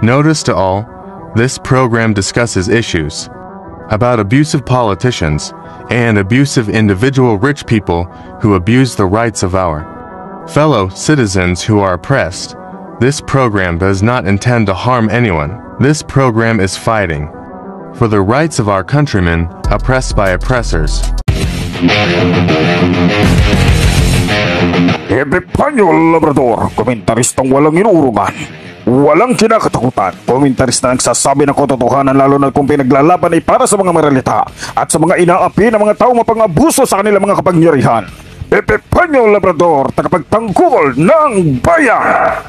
Notice to all, this program discusses issues about abusive politicians and abusive individual rich people who abuse the rights of our fellow citizens who are oppressed. This program does not intend to harm anyone. This program is fighting for the rights of our countrymen oppressed by oppressors. Epipanyo Labrador, komentaristang walang inuurungan, walang kinakatakutan, komentarista na nagsasabi ng katotohanan lalo na kung pinaglalaban ay para sa mga maralita at sa mga inaapi ng mga tao mapang-abuso sa kanilang mga kapangyarihan. Epipanyo Labrador, tagapagtanggol ng bayan!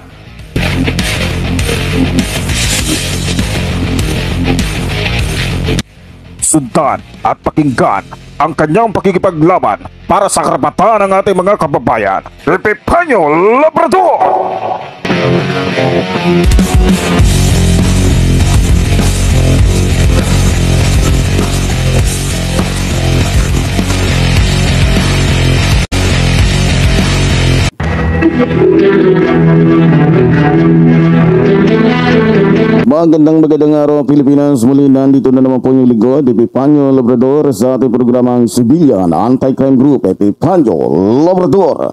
Sundan at pakinggan ang kanyang pakikipaglaban para sa karapatan ng ating mga kababayan. Epipanyo Labrador! Magandang araw Pilipinas, muli nandito na naman po yung lingkod, Epipanyo Labrador sa ating programang Civilian Anti-Crime Group, Epipanyo Labrador.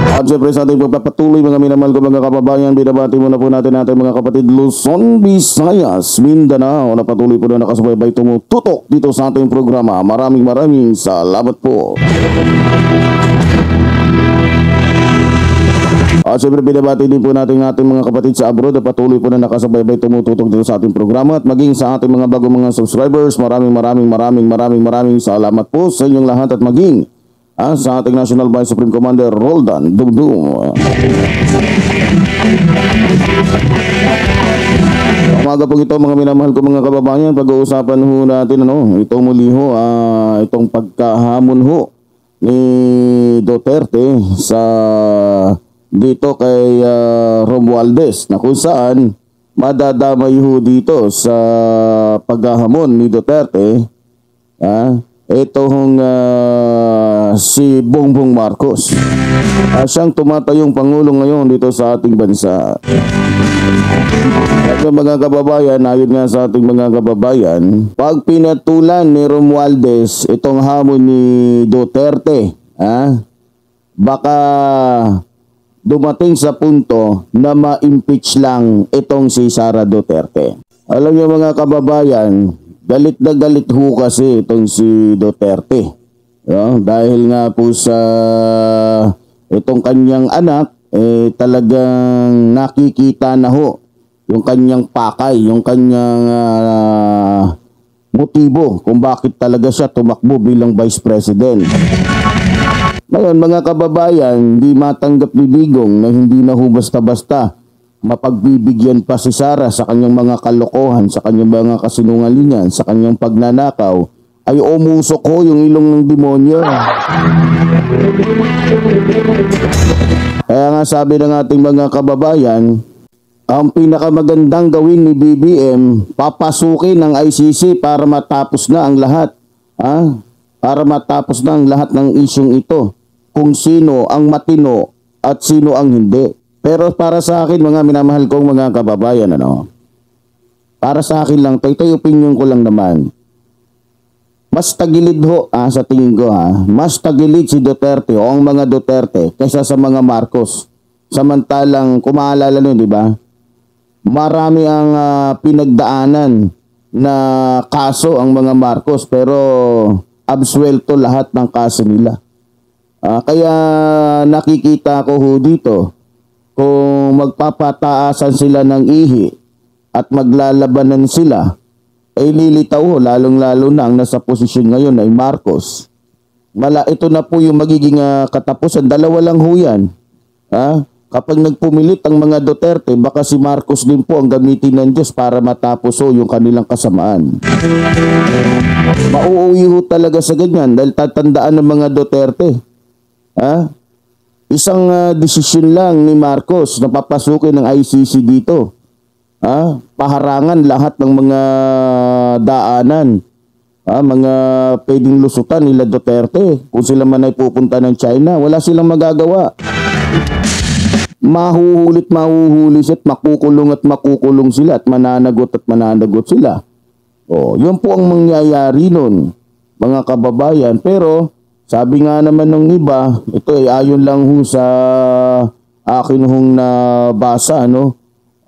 At syempre sa ating pagpapatuloy mga minamahal ko mga kababayan, binabati muna po natin mga kapatid Luzon, Visayas, Mindanao na patuloy po na nakasubaybay tumututok dito sa ating programa. Maraming salamat po. At syempre binabati din po natin ating mga kapatid sa abroad na patuloy po na nakasubaybay tumututok dito sa ating programa at maging sa ating mga bagong mga subscribers. Maraming salamat po sa inyong lahat at maging sa ating National Vice Supreme Commander Roldan Dumdum. Umaga po ito mga minamahal ko mga kababayan, pag-uusapan ho natin itong muli ho, itong pagkahamon ho ni Duterte sa dito kay Romualdez na kung saan madadamay ho dito sa paghahamon ni Duterte ito hong si Bongbong Marcos. Siyang tumatayong Pangulo ngayon dito sa ating bansa. At mga kababayan, ayon nga sa ating mga kababayan, pag pinatulan ni Romualdez itong hamon ni Duterte, baka dumating sa punto na ma-impeach lang itong si Sara Duterte. Alam niyo mga kababayan, galit na galit ho kasi itong si Duterte. Dahil nga po sa itong kanyang anak, talagang nakikita na ho yung kanyang pakay, yung kanyang motibo kung bakit talaga siya tumakbo bilang Vice President. Ngayon mga kababayan, hindi matanggap ni Digong na hindi na ho basta-basta mapagbibigyan pa si Sara sa kanyang mga kalokohan, sa kanyang mga kasinungalingan, sa kanyang pagnanakaw, ay umusok ho yung ilong ng demonyo. Kaya nga sabi ng ating mga kababayan, ang pinakamagandang gawin ni BBM, papasukin ng ICC para matapos na ang lahat. Para matapos na ang lahat ng isyong ito. Kung sino ang matino at sino ang hindi. Pero para sa akin mga minamahal kong mga kababayan, para sa akin lang, ito'y opinion ko lang naman. Mas tagilid ho, sa tingin ko mas tagilid si Duterte o ang mga Duterte kaysa sa mga Marcos. Samantalang, kung maalala nyo, di ba? Marami ang pinagdaanan na kaso ang mga Marcos pero absuelto lahat ng kaso nila. Kaya nakikita ko ho dito kung magpapataasan sila ng ihi at maglalabanan sila ay lilitaw ho lalong-lalo na ang nasa posisyon ngayon ay Marcos. Ito na po yung magiging katapusan. Dalawa lang ho yan. Kapag nagpumilit ang mga Duterte, baka si Marcos din po ang gamitin ng Diyos para matapos ho yung kanilang kasamaan. Mauuwi ho talaga sa ganyan dahil tatandaan ng mga Duterte. Isang desisyon lang ni Marcos na papasukin ng ICC dito. Paharangan lahat ng mga daanan. Mga pwedeng lusutan nila Duterte. Kung sila man ay pupunta ng China, wala silang magagawa. mahuhuli siya at makukulong sila at mananagot sila. Yun po ang mangyayari nun, mga kababayan. Pero sabi nga naman ng iba, ito ay ayon lang ho sa akin hong nabasa,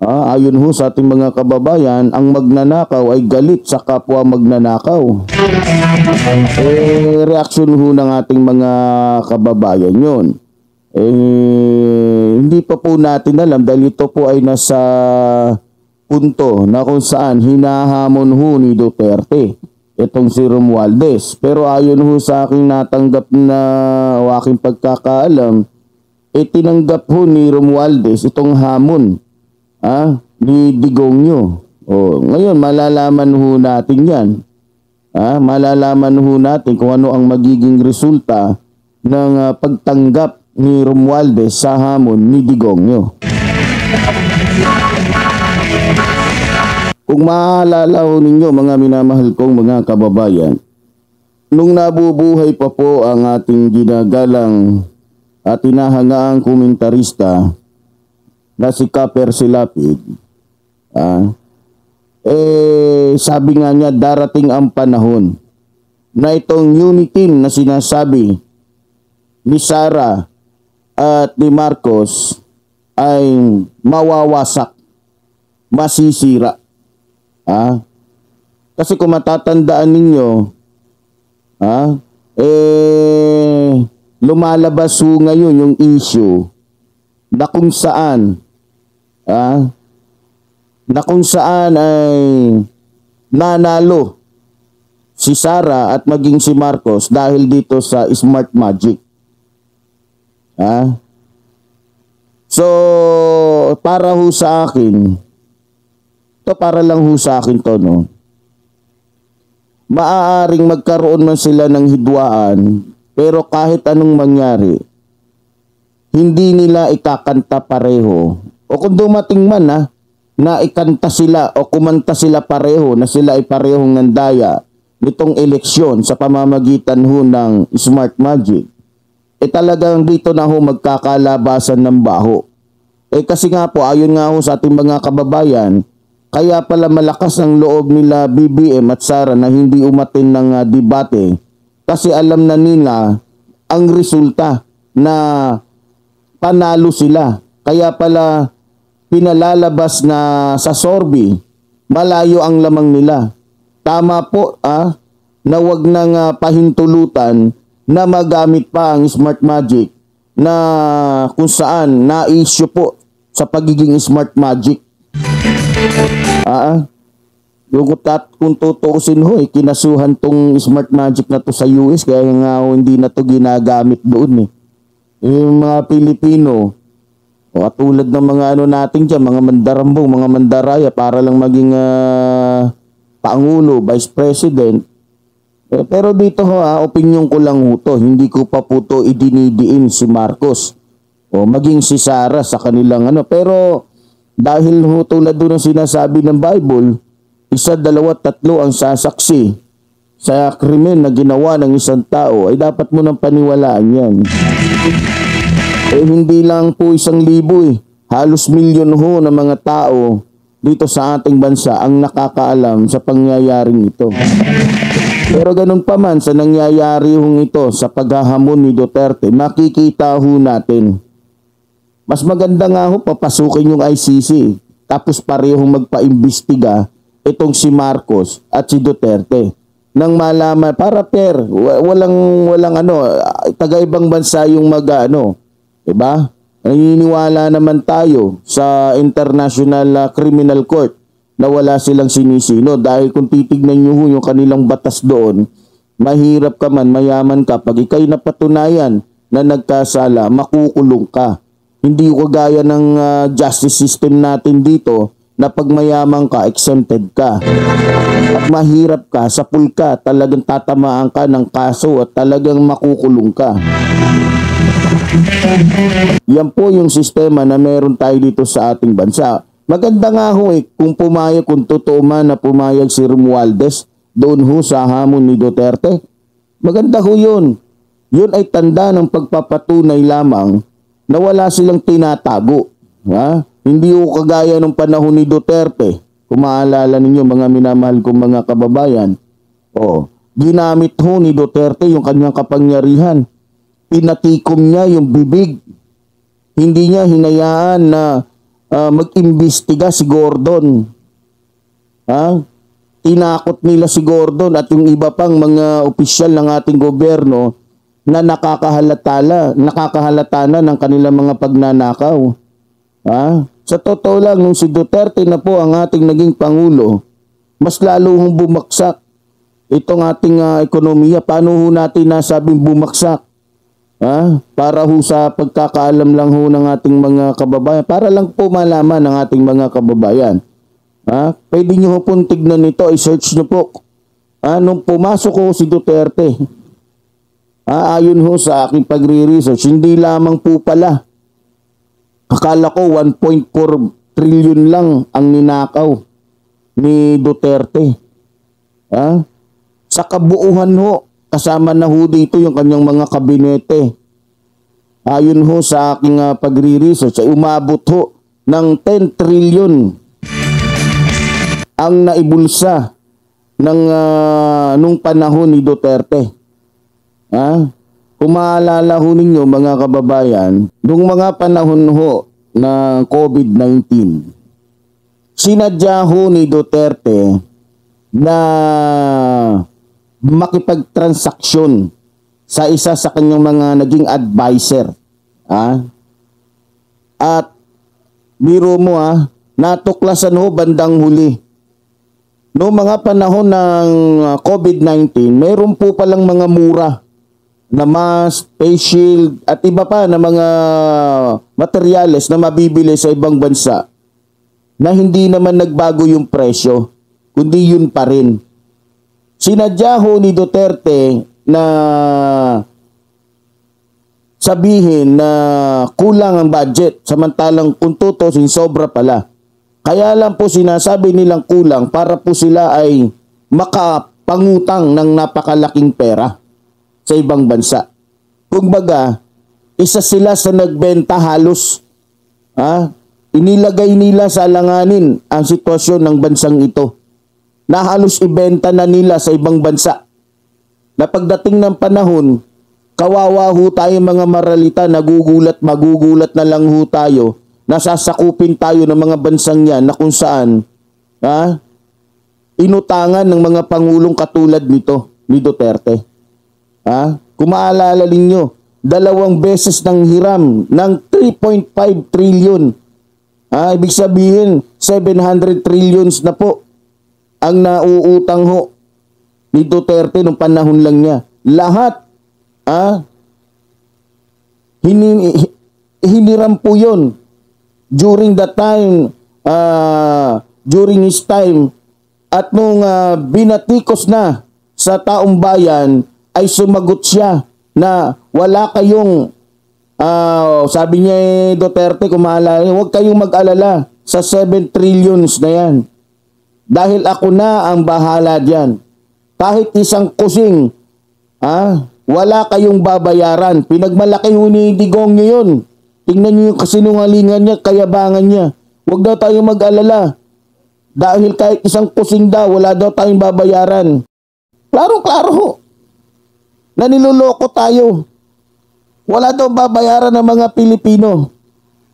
ayon ho sa ating mga kababayan, ang magnanakaw ay galit sa kapwa magnanakaw. Reaksyon ho ng ating mga kababayan yun. Hindi pa po natin alam dahil ito po ay nasa punto na kung saan hinahamon ho ni Duterte itong si Romualdez. Pero ayon ho sa aking natanggap na o aking pagkakaalam, tinanggap ho ni Romualdez itong hamon ni Digongyo. Ngayon malalaman ho natin yan. Malalaman ho natin kung ano ang magiging resulta ng pagtanggap ni Romualdez sa hamon ni Digongyo. Kung maalala ho ninyo, mga minamahal kong mga kababayan, nung nabubuhay pa po ang ating ginagalang at tinahangaang komentarista na si Kaper Silapid, sabi nga niya darating ang panahon na itong unity na sinasabi ni Sara at ni Marcos ay mawawasak, masisira. Kasi kung matatandaan ninyo, lumalabas ho ngayon yung issue na kung saan ay nanalo si Sara at maging si Marcos dahil dito sa Smart Magic. So, para ho sa akin, para lang ho sa akin to, maaaring magkaroon man sila ng hidwaan, pero kahit anong mangyari, hindi nila ikakanta pareho. O kung dumating man na ikanta sila o kumanta sila pareho, na sila ay parehong nandaya nitong eleksyon sa pamamagitan ho ng Smart Magic, talagang dito na ho magkakalabasan ng baho. Kasi nga po, ayon nga ho sa ating mga kababayan, kaya pala malakas ang loob nila BBM at Sara na hindi umatin ng debate kasi alam na nila ang resulta na panalo sila. Kaya pala pinalalabas na sa sorbi, malayo ang lamang nila. Tama po na wag nang pahintulutan na magamit pa ang Smart Magic na kung saan na-issue po sa pagiging Smart Magic. Kung tutuusin ho, kinasuhan tong Smart Magic na to sa US kaya nga hindi na to ginagamit doon. Yung mga Pilipino, katulad ng mga natin dyan, mga mandarambong, mga mandaraya para lang maging Pangulo, Vice President. Pero dito opinion ko lang ho to, hindi ko pa po to idinidiin si Marcos o maging si Sara sa kanilang pero dahil ho tulad doon ang sinasabi ng Bible, 1, 2, 3 ang sasaksi sa krimen na ginawa ng isang tao, ay dapat mo nang paniwalaan yan. Hindi lang po 1,000 halos milyon ho ng mga tao dito sa ating bansa ang nakakaalam sa pangyayaring ito. Pero ganun pa man sa nangyayari hong ito sa paghahamon ni Duterte, makikita ho natin. Mas maganda nga ho papasukin yung ICC tapos parehong magpaimbestiga itong si Marcos at si Duterte nang malaman para walang taga-ibang bansa yung diba? Naniniwala naman tayo sa International Criminal Court na wala silang sinisino dahil kung titignan nyo yung kanilang batas doon, mahirap ka man, mayaman ka, pag ikay napatunayan na nagkasala, makukulong ka. Hindi ko gaya ng justice system natin dito na pag mayaman ka, exempted ka. At mahirap ka, sapul ka, talagang tatamaan ka ng kaso at talagang makukulong ka. Yan po yung sistema na meron tayo dito sa ating bansa. Maganda nga ho kung totoo man na pumayag si Romualdez doon ho sa hamon ni Duterte. Maganda ho yun. Yun ay tanda ng pagpapatunay lamang na wala silang tinatago. Ha? Hindi ko kagaya nung panahon ni Duterte. Kung maalala ninyo mga minamahal kong mga kababayan, ginamit ho ni Duterte yung kanyang kapangyarihan. Pinatikom niya yung bibig. Hindi niya hinayaan na mag-imbestiga si Gordon. Ha? Tinakot nila si Gordon at yung iba pang mga opisyal ng ating gobyerno na nakakahalata na ng kanilang mga pagnanakaw. Ha? Sa totoo lang, nung si Duterte na po ang ating naging Pangulo, mas lalo hong bumaksak itong ating ekonomiya. Paano ho natin nasabing bumaksak? Ha? Para ho sa pagkakaalam lang ho ng ating mga kababayan. Para lang po malaman ng ating mga kababayan. Ha? Pwede nyo ho pong tignan nito, i-search nyo po. Nung pumasok ho si Duterte, ayon ho sa aking pagre-research, hindi lamang po pala. Akala ko 1.4 trillion lang ang ninakaw ni Duterte. Ha? Sa kabuuhan ho, kasama na ho dito yung kanyang mga kabinete. Ayon ho sa aking pagre-research, ay umabot ho ng 10 trillion ang naibulsa ng nung panahon ni Duterte. Kung maalala ho ninyo mga kababayan, nung mga panahon ho ng COVID-19, sinadya ho ni Duterte na makipagtransaksyon sa isa sa kanyang mga naging advisor. At biro mo natuklasan ho bandang huli. Noong mga panahon ng COVID-19, mayroon po palang mga mura na mask, face shield, at iba pa na mga materyales na mabibili sa ibang bansa na hindi naman nagbago yung presyo, kundi yun pa rin. Sinadya ho ni Duterte na sabihin na kulang ang budget, samantalang kung tutusin sobra pala. Kaya lang po sinasabi nilang kulang para po sila ay makapangutang ng napakalaking pera sa ibang bansa. Kumbaga, isa sila sa nagbenta halos. Inilagay nila sa alanganin ang sitwasyon ng bansang ito. Na halos ibenta na nila sa ibang bansa. Na pagdating ng panahon, kawawa ho tayo mga maralita, magugulat na lang ho tayo. Nasasakupin tayo ng mga bansang yan na kung saan inutangan ng mga pangulong katulad nito, ni Duterte. Kung maalala ninyo, 2 beses nang hiram ng 3.5 trillion. Ibig sabihin, 700 trillions na po ang nauutang ho ni Duterte nung panahon lang niya. Lahat, hiniram po yun. During that time, during his time, at nung binatikos na sa taong bayan, ay sumagot siya na wala kayong, sabi niya Duterte, kung maalala, huwag kayong mag-alala sa 7 trillions na yan. Dahil ako na ang bahala dyan. Kahit isang kusing, wala kayong babayaran. Pinagmalaki ho ni Digong niyo yun. Tingnan niyo yung kasinungalingan niya, kayabangan niya. Huwag daw tayong mag-alala. Dahil kahit isang kusing daw, wala daw tayong babayaran. Klaro-klaro ho. Na niloloko tayo. Wala daw babayaran ng mga Pilipino.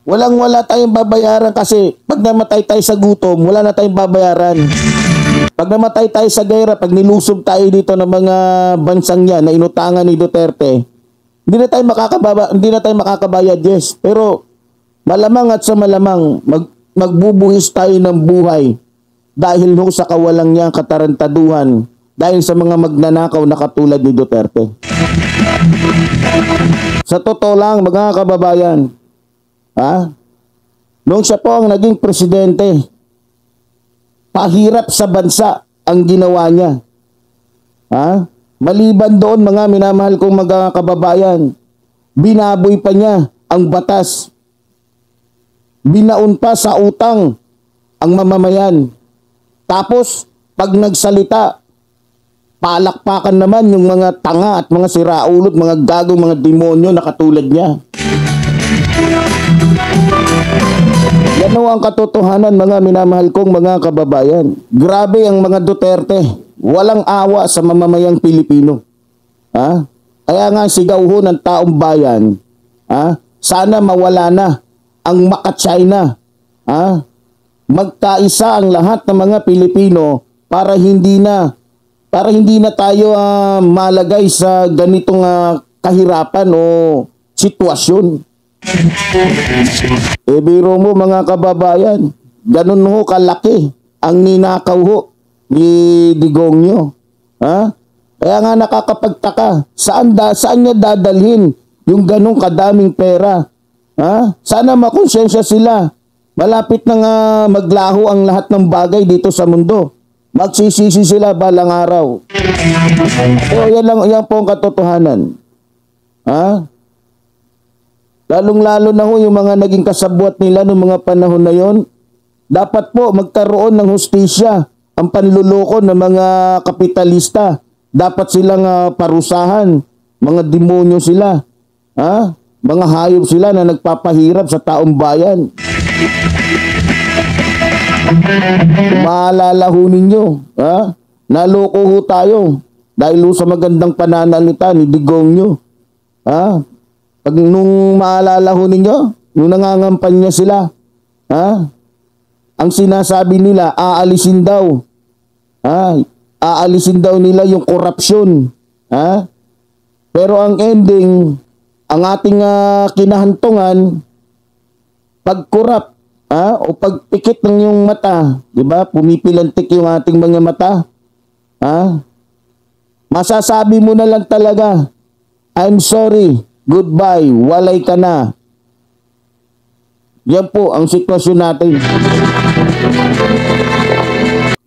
Wala tayong babayaran kasi pag namatay tayo sa gutom, wala na tayong babayaran. Pag namatay tayo sa gera, pag nilusob tayo dito ng mga bansang yan na inutangan ni Duterte, hindi na tayo makakabayad, yes. Pero malamang at sa malamang magbubuhis tayo ng buhay dahil ho sa kawalang niyang katarantaduhan, dahil sa mga magnanakaw na katulad ni Duterte. Sa totoo lang, mga kababayan, noong siya po ang naging presidente, pahirap sa bansa ang ginawa niya. Maliban doon, mga minamahal kong mga kababayan, binaboy pa niya ang batas. Binaon pa sa utang ang mamamayan. Tapos, pag nagsalita, palakpakan naman yung mga tanga at mga siraulot, mga gagong, mga demonyo na katulad niya. Yan ho ang katotohanan, mga minamahal kong mga kababayan. Grabe ang mga Duterte. Walang awa sa mamamayang Pilipino. Ha? Kaya nga sigaw ho ng taong bayan, sana mawala na ang maka-China. Magkaisa ang lahat ng mga Pilipino para hindi na tayo malagay sa ganitong kahirapan o sitwasyon. Biro mo mga kababayan, ganun ho kalaki ang ninakaw ho ni Digongyo. Kaya nga nakakapagtaka, saan niya dadalhin yung ganung kadaming pera? Sana makonsensya sila. Malapit na nga maglaho ang lahat ng bagay dito sa mundo. Magsisisi sila balang araw. So yan po ang katotohanan. Lalong-lalo na ho yung mga naging kasabwat nila noong mga panahon na yon. Dapat po magkaroon ng hustisya ang panluloko ng mga kapitalista. Dapat silang parusahan. Mga demonyo sila. Mga hayop sila na nagpapahirap sa taong bayan. Maalala ho ninyo, naloko ho tayo dahil ho sa magandang pananalita ni Digongyo. Pag nung maalala ho ninyo, nung nangangampanya sila, ang sinasabi nila, aalisin daw nila yung korupsyon. Pero ang ending, ang ating kinahantungan, pag-corrupt, o pagpikit ng yung mata, di ba? Pumipilantik yung ating mga mata. Masasabi mo na lang talaga, I'm sorry, goodbye, walay ka na. Yan po ang sitwasyon natin.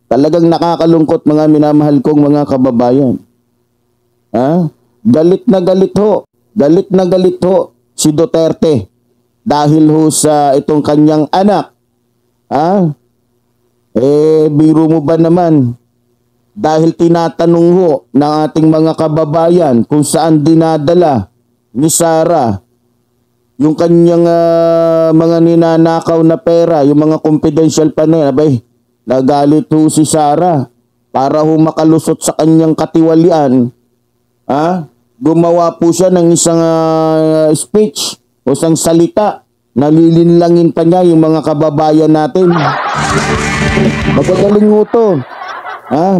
Talagang nakakalungkot, mga minamahal kong mga kababayan. Galit na galit ho. Galit na galit ho si Duterte. Dahil ho sa itong kanyang anak. Biro mo ba naman? Dahil tinatanong ho ng ating mga kababayan kung saan dinadala ni Sara yung kanyang mga ninanakaw na pera, yung mga confidential pa na yan. Abay, nagalit ho si Sara para ho makalusot sa kanyang katiwalian. Gumawa po siya ng isang speech o isang salita, nalilinlangin pa niya yung mga kababayan natin. Magagaling ho to.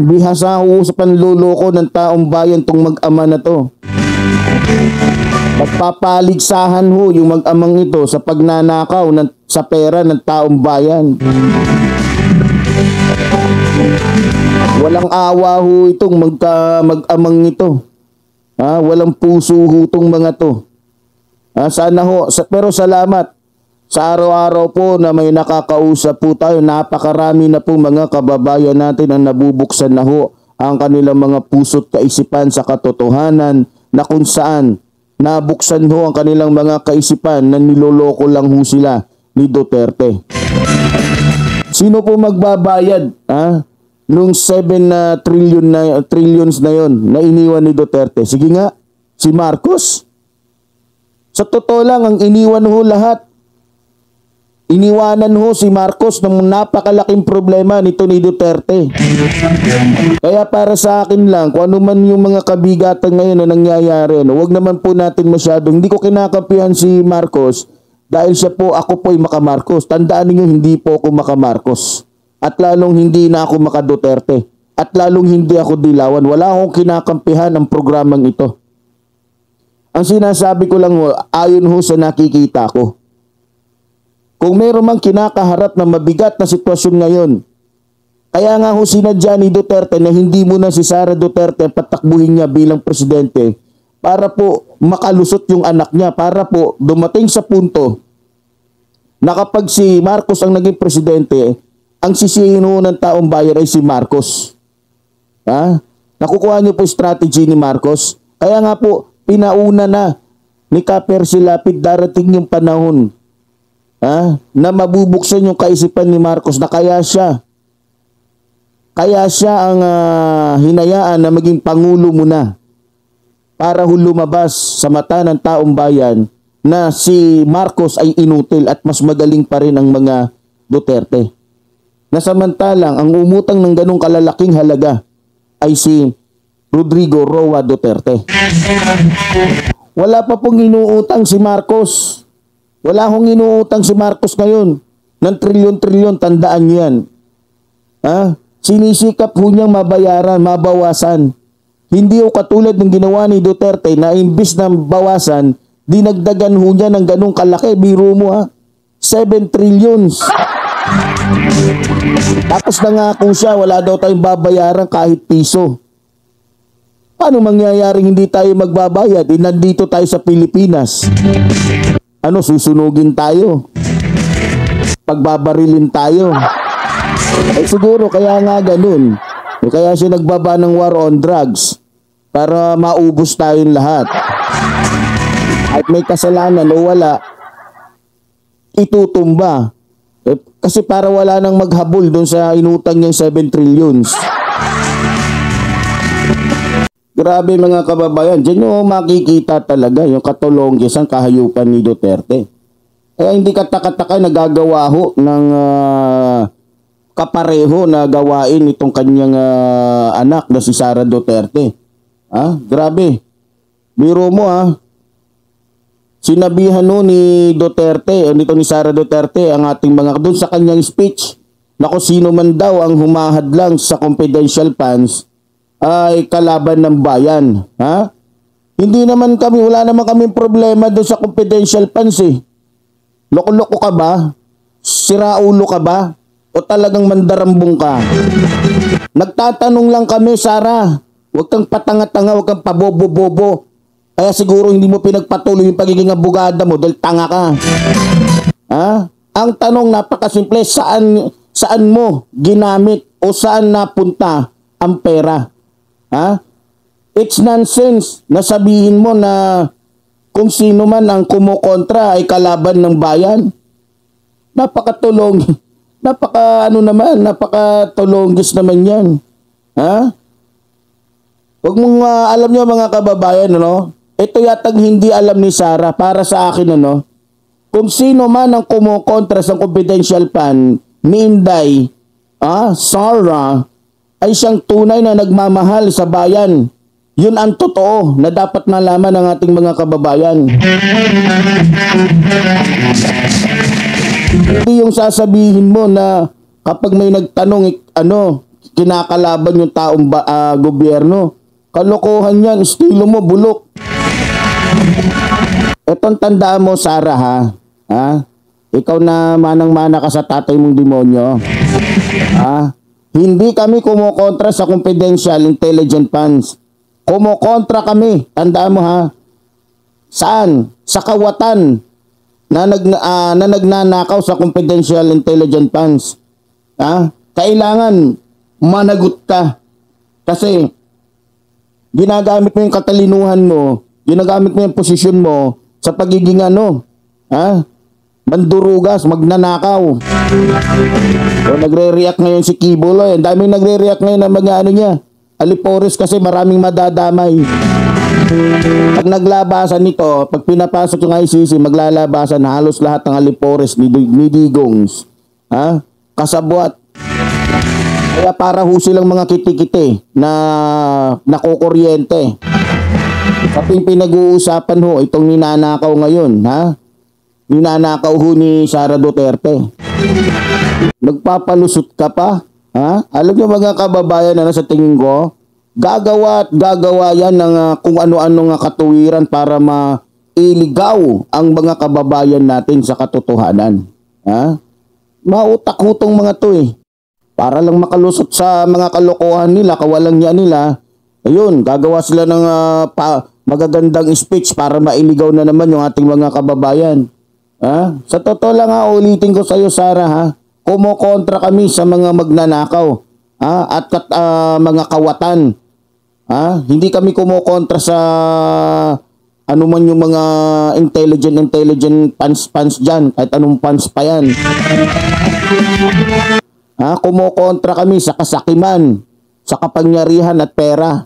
Bihasa ho sa panluloko ng taong bayan tong mag-ama na to. Magpapaligsahan ho yung mag-amang ito sa pagnanakaw sa pera ng taong bayan. Walang awa ho itong mag-amang ito. Walang puso ho itong mga to. Sana ho, pero salamat sa araw-araw po na may nakakausap po tayo. Napakarami na po mga kababayan natin ang nabubuksan na ho ang kanilang mga puso't kaisipan sa katotohanan na kung saan nabuksan ho ang kanilang mga kaisipan na niloloko lang ho sila ni Duterte. Sino po magbabayad nung 7 trillions na yon na iniwan ni Duterte? Sige nga, si Marcos. Sa totoo lang, ang iniwan ho lahat. Iniwanan ho si Marcos ng napakalaking problema nito ni Duterte. Kaya para sa akin lang, kung ano man yung mga kabigatan ngayon na nangyayari, huwag naman po natin masyadong, hindi ko kinakampihan si Marcos dahil ako po ay maka-Marcos. Tandaan niyo, hindi po ako maka-Marcos. At lalong hindi na ako maka-Duterte. At lalong hindi ako dilawan. Wala akong kinakampihan ang programang ito. Ang sinasabi ko lang ho, ayon ho sa nakikita ko. Kung meron mang kinakaharap na mabigat na sitwasyon ngayon, kaya nga ho sinadya ni Duterte na hindi muna si Sara Duterte patakbuhin niya bilang presidente para po makalusot yung anak niya, para po dumating sa punto na kapag si Marcos ang naging presidente, ang sisihin ho ng taong bayan ay si Marcos. Nakukuha niyo po strategy ni Marcos. Kaya nga po, pinauna na ni Kaper Silapid, darating yung panahon na mabubuksan yung kaisipan ni Marcos na kaya siya ang hinayaan na maging pangulo muna para lumabas sa mata ng taong bayan na si Marcos ay inutil at mas magaling pa rin ang mga Duterte. Nasamantalang ang umutang ng ganong kalalaking halaga ay si Rodrigo Roa Duterte. Wala pa pong inuutang si Marcos. Wala akong inuutang si Marcos ngayon ng trilyon-trilyon, tandaan niyo yan. Sinisikap ho niyang mabayaran, mabawasan. Hindi ho katulad ng ginawa ni Duterte na imbis na bawasan, dinagdagan ho niya ng ganong kalaki. Biro mo 7 trillions. Tapos nangako siya, wala daw tayong babayaran kahit piso. Paano mangyayaring hindi tayo magbabayad? Nandito tayo sa Pilipinas. Susunugin tayo? Pagbabarilin tayo? Siguro kaya nga ganun. Kaya siya nagbaba ng war on drugs para maubos tayong lahat. At may kasalanan o wala, itutumba. Kasi para wala nang maghabol doon sa inutang niyang 7 trillions. Grabe mga kababayan, dyan nyo makikita talaga yung katulonggisan, kahayupan ni Duterte. Kaya hindi katakataka nagagawa ho ng kapareho na gawain itong kanyang anak na si Sara Duterte. Grabe. Biro mo Sinabihan ni Duterte, nito ni Sara Duterte, ang ating mga doon sa kanyang speech, na kung sino man daw ang humahadlang sa confidential funds ay kalaban ng bayan. Hindi naman kami, wala naman kaming problema doon sa confidential funds Loko-loko ka ba? Siraulo ka ba? O talagang mandarambong ka? Nagtatanong lang kami, Sara. Huwag kang patanga-tanga, huwag kang pabobo-bobo. Kaya siguro hindi mo pinagpatuloy yung pagiging abogada mo dahil tanga ka. Ang tanong napakasimple, saan mo ginamit o saan napunta ang pera? It's nonsense na sabihin mo na kung sino man ang kumukontra ay kalaban ng bayan. Napakatulonggis naman yan. Huwag mong alam nyo mga kababayan, ito yatang hindi alam ni Sara, para sa akin, kung sino man ang kumukontra sa confidential fund ni Inday, Sara, ay siyang tunay na nagmamahal sa bayan. Yun ang totoo na dapat malaman ng ating mga kababayan. Hindi yung sasabihin mo na kapag may nagtanong, kinakalaban yung taong gobyerno. Kalokohan yan, estilo mo, bulok. Etong tandaan mo, Sara, ikaw na manang-mana ka sa tatay mong demonyo. Hindi kami kumukontra sa confidential intelligence funds. Kumukontra kami, tandaan mo Saan? Sa kawatan na nagnanakaw sa confidential intelligence funds. Kailangan managot ka. Kasi ginagamit mo yung katalinuhan mo, ginagamit mo yung posisyon mo sa pagiging mandurugas, magnanakaw. O nagre-react ngayon si Kibolo. Ang daming nagre-react ngayon ng mga niya. Alipores kasi maraming madadamay. Pag naglabasan nito, pag pinapasok yung ICC, maglalabasan halos lahat ng alipores ni Digongs. Kasabwat. Kaya para ho silang mga kiti-kiti na nakukuryente. Kaping pinag-uusapan ho, itong ninanakaw ngayon, ninanakaw ho ni Sara Duterte. Nagpapalusot ka pa, Alam niyo mga kababayan, sa tingin ko, gagawa at gagawa yan ng kung ano-ano nga katuwiran para mailigaw ang mga kababayan natin sa katotohanan. Mautak-hutong mga to Para lang makalusot sa mga kalokohan nila, kawalang niya nila. Ayun, gagawa sila ng magagandang speech para mailigaw na naman yung ating mga kababayan. Sa totoo lang ulitin ko sa iyo, Sara, kumukontra kami sa mga magnanakaw at mga kawatan. Hindi kami kumukontra sa ano man yung mga intelligent pans dyan, kahit anong pans pa yan. Kumukontra kami sa kasakiman, sa kapangyarihan at pera.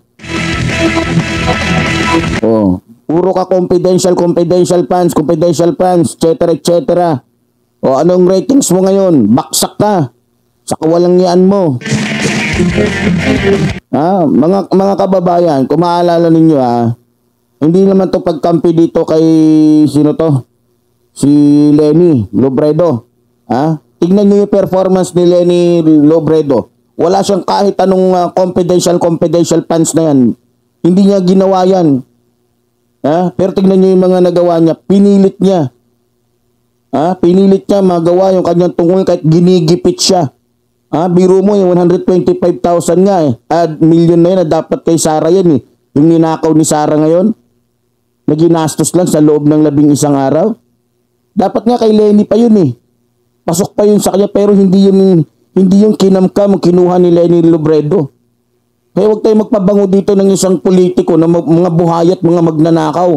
Puro ka confidential funds, etc. O anong ratings mo ngayon? Baksak ka sa kawalangian mo. Mga kababayan, kung maalala ninyo hindi naman to pagkampi dito kay sino to? Si Leni Robredo. Tignan niyo yung performance ni Leni Robredo. Wala siyang kahit anong confidential funds na yan. Hindi niya ginawa yan. Pero tignan niyo yung mga nagawa niya. Pinilit niya. Pinilit niya magawa yung kanyang tungkol kahit ginigipit siya. Biro mo yung 125,000 nga million na yun na dapat kay Sara yan Yung ninakaw ni Sara ngayon, na ginastos lang sa loob ng 11 araw. Dapat nga kay Lenny pa yun Pasok pa yun sa kanya pero hindi yung kinamkam kinuha ni Leni Robredo. Kaya huwag tayo magpabango dito ng isang politiko na mga buhayat, mga magnanakaw,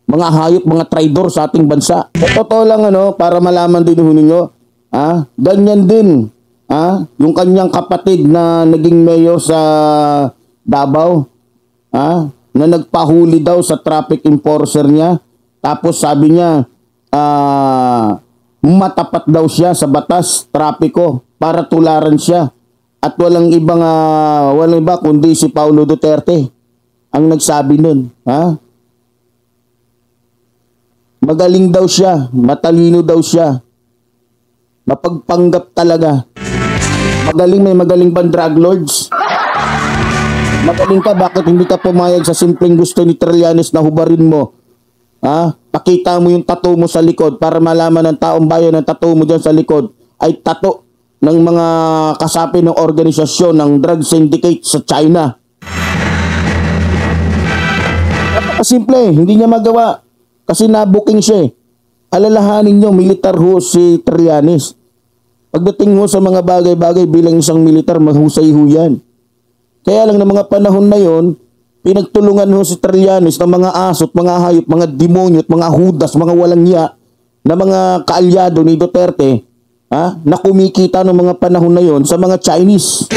mga hayop, mga traidor sa ating bansa. Totoo lang para malaman din ninyo, ganyan din, yung kanyang kapatid na naging mayor sa Davao, na nagpahuli daw sa traffic enforcer niya. Tapos sabi niya, matapat daw siya sa batas, trapiko, para tularan siya. At walang iba kundi si Paulo Duterte ang nagsabi nun. Magaling daw siya, matalino daw siya. Mapagpanggap talaga. May magaling bang drug lords? Magaling ka, bakit hindi ka pumayag sa simpleng gusto ni Trillanes na hubarin mo? Pakita mo yung tattoo mo sa likod para malaman ng taong bayan ng tattoo mo dyan sa likod ay tattoo ng mga kasapi ng organisasyon ng drug syndicate sa China. Napakasimple, hindi niya magawa kasi nabuking siya. Alalahanin niyo, militar ho si Trillanes. Pagdating ho sa mga bagay-bagay bilang isang militar, mahusay ho yan. Kaya lang ng mga panahon na yon, pinagtulungan ho si Trillanes ng mga asot, mga hayop, mga demonyo, mga hudas, mga walang ya na mga kaalyado ni Duterte na kumikita ng mga panahon na yon sa mga Chinese.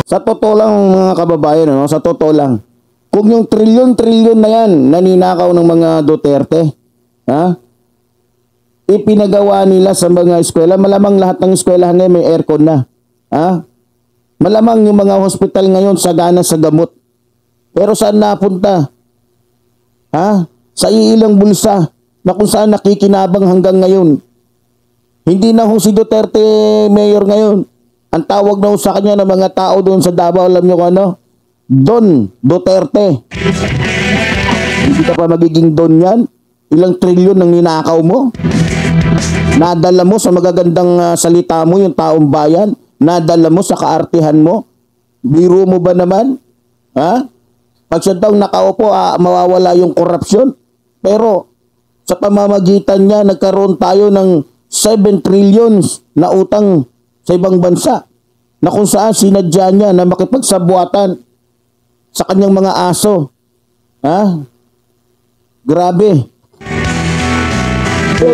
Sa totoo lang mga kababayan, sa totoo lang, kung yung trilyon na yan naninakaw ng mga Duterte, ipinagawa nila sa mga eskwela, malamang lahat ng eskwelahan ngayon may aircon na. Malamang yung mga hospital ngayon sagana sa gamot. Pero saan napunta? Sa ilang bulsa na kung saan nakikinabang hanggang ngayon. Hindi na ho si Duterte mayor ngayon. Ang tawag na ho sa kanya ng mga tao doon sa Davao, alam nyo kung ano? Don Duterte. Hindi ka pa magiging Don yan? Ilang trilyon ang ninakaw mo? Nadala mo sa magagandang salita mo yung taong bayan? Nadala mo sa kaartihan mo? Biro mo ba naman? Pag siya daw nakaupo, mawawala yung korupsyon. Pero sa pamamagitan niya, nagkaroon tayo ng 7 trillions na utang sa ibang bansa na kung saan sinadya niya na makipagsabuatan sa kanyang mga aso. Grabe.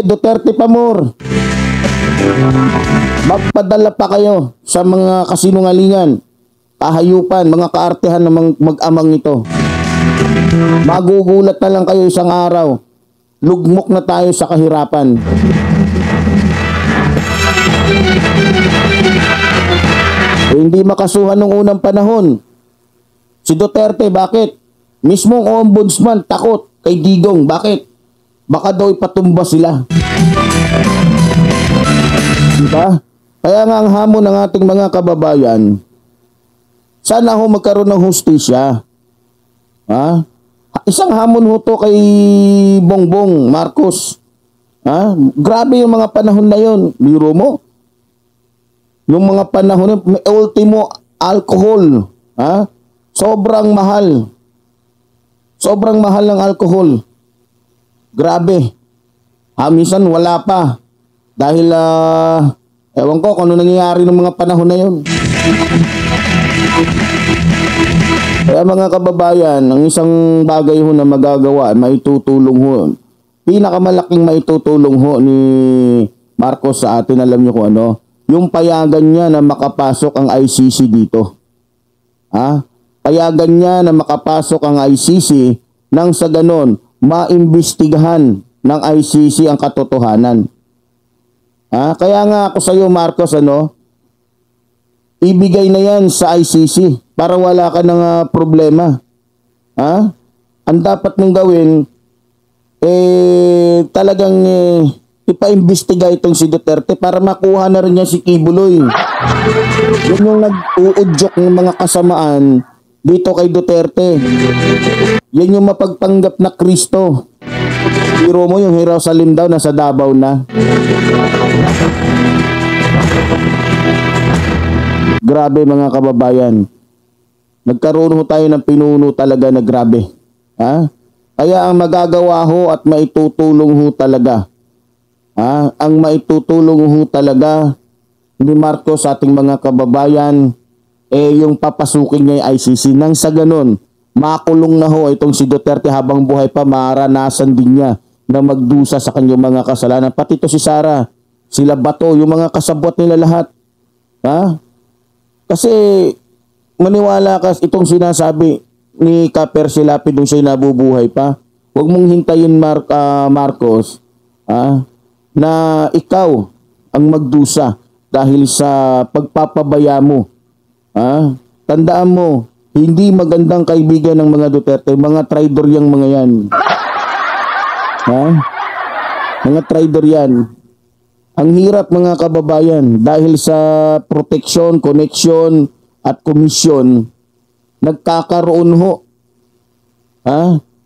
Duterte pa more. Magpadala pa kayo sa mga kasinungalingan, kahayupan, mga kaartehan ng mag-amang ito. Magugulat na lang kayo isang araw. Lugmok na tayo sa kahirapan. Hindi makasuhan nung unang panahon. Si Duterte, bakit? Mismong ombudsman takot kay Digong. Bakit? Baka daw ipatumba sila. Diba? Kaya nga ang hamon ng ating mga kababayan, sana ho magkaroon ng hustisya. Isang hamon ho to kay Bongbong Marcos. Grabe yung mga panahon na yon. Biro mo? Yung mga panahon na may ultimo alcohol. Sobrang mahal. Sobrang mahal ng alcohol. Grabe. Minsan wala pa. Dahil, ewan ko kung ano nangyayari ng mga panahon na yun. Kaya mga kababayan, ang isang bagay ho na magagawa, maitutulong ho. Pinakamalaking maitutulong ho ni Marcos sa atin, alam niyo kung ano? Yung payagan niya na makapasok ang ICC dito. Payagan niya na makapasok ang ICC nang sa ganon maimbestigahan ng ICC ang katotohanan. Kaya nga ako sa iyo, Marcos, ibigay na yan sa ICC para wala ka ng problema. Ang dapat mong gawin, talagang ipaimbestiga itong si Duterte para makuha na rin niya si Kibuloy. Yun yung nag-uudyok ng mga kasamaan dito kay Duterte. Yan yung mapagpanggap na Kristo. Hero mo yung Jerusalem daw, nasa Davao na. Grabe mga kababayan. Nagkaroon ho tayo ng pinuno talaga na grabe. Kaya ang magagawa ho at maitutulong ho talaga. Ang maitutulong ho talaga ni Marcos sa ating mga kababayan, yung papasukin niya yung ICC. Nang sa ganun, makulong na ho itong si Duterte habang buhay pa, maranasan din niya na magdusa sa kanyang mga kasalanan. Pati to si Sara, sila Bato, yung mga kasabot nila lahat. Kasi maniwala ka itong sinasabi ni Kaper Silapi nung siya nabubuhay pa. Huwag mong hintayin Marcos na ikaw ang magdusa dahil sa pagpapabaya mo. Tandaan mo, hindi magandang kaibigan ng mga Duterte, mga traidor yang mga yan. Mga traidor yan. Ang hirap mga kababayan dahil sa proteksyon, connection at komisyon, nagkakaroon ho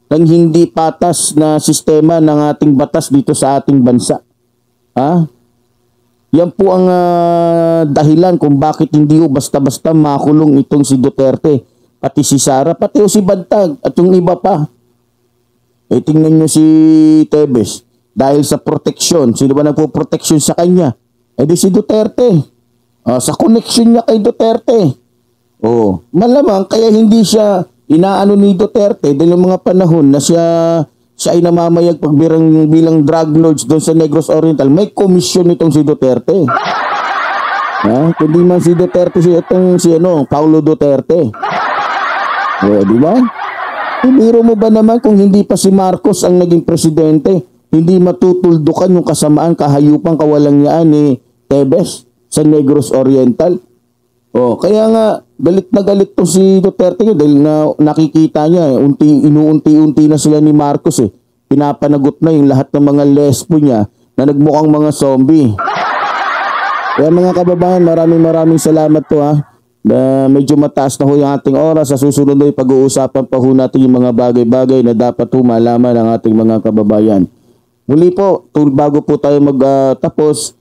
ng hindi patas na sistema ng ating batas dito sa ating bansa. Yan po ang dahilan kung bakit hindi ho basta-basta makulong itong si Duterte, pati si Sara, pati si Bantag at yung iba pa. Tingnan nyo si Tebes. Dahil sa proteksyon, sino ba nagpo-proteksyon sa kanya? Di si Duterte. Sa connection niya kay Duterte. Malamang kaya hindi siya inaano ni Duterte dahil yung mga panahon na siya ay namamayag bilang drug lords doon sa Negros Oriental. May komisyon itong si Duterte. Kundi man si Duterte, si Paulo Duterte. Di ba? Biro mo ba naman kung hindi pa si Marcos ang naging presidente, hindi matutuldukan yung kasamaan, kahayupang kawalangyaan ni Tebes sa Negros Oriental? Kaya nga, galit na galit to si Duterte dahil nakikita niya, inuunti-unti na sila ni Marcos Pinapanagot na yung lahat ng mga lesbo niya na nagmukhang mga zombie. Kaya mga kababayan, maraming salamat po medyo mataas na ho yung ating oras. Sa susunod ay pag-uusapan pa ho natin yung mga bagay-bagay na dapat ho malaman ng ating mga kababayan. Muli po, bago po tayo magtapos,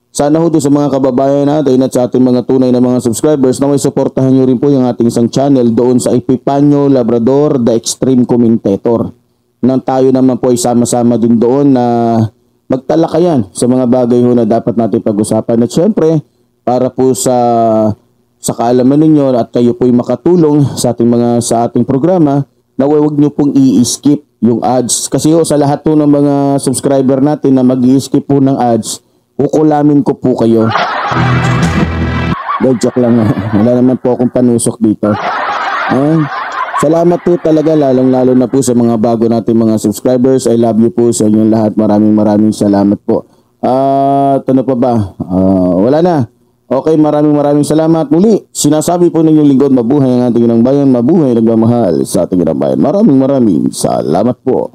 sana ho doon sa mga kababayan natin at sa ating mga tunay na mga subscribers na may suportahan nyo rin po yung ating isang channel doon sa Epipanyo Labrador, The Extreme Commentator. Nang tayo naman po ay sama-sama din doon na magtalakayan sa mga bagay ho na dapat natin pag-usapan. At syempre, para po sa kaalaman ninyo at kayo po'y makatulong sa ating programa, na huwag nyo pong i-skip yung ads. Kasi sa lahat po ng mga subscriber natin na mag-i-skip po ng ads, kukulamin ko po kayo. Joke lang. Wala naman po akong panusok dito. Salamat po talaga, lalong-lalo na po sa mga bago natin mga subscribers. I love you po sa inyong lahat. Maraming salamat po. Ano pa ba? Wala na. Okay, maraming salamat. Muli, sinasabi po ninyong lingkod, mabuhay ang ating inang bayan, mabuhay nagmamahal sa ating inang bayan. Maraming salamat po.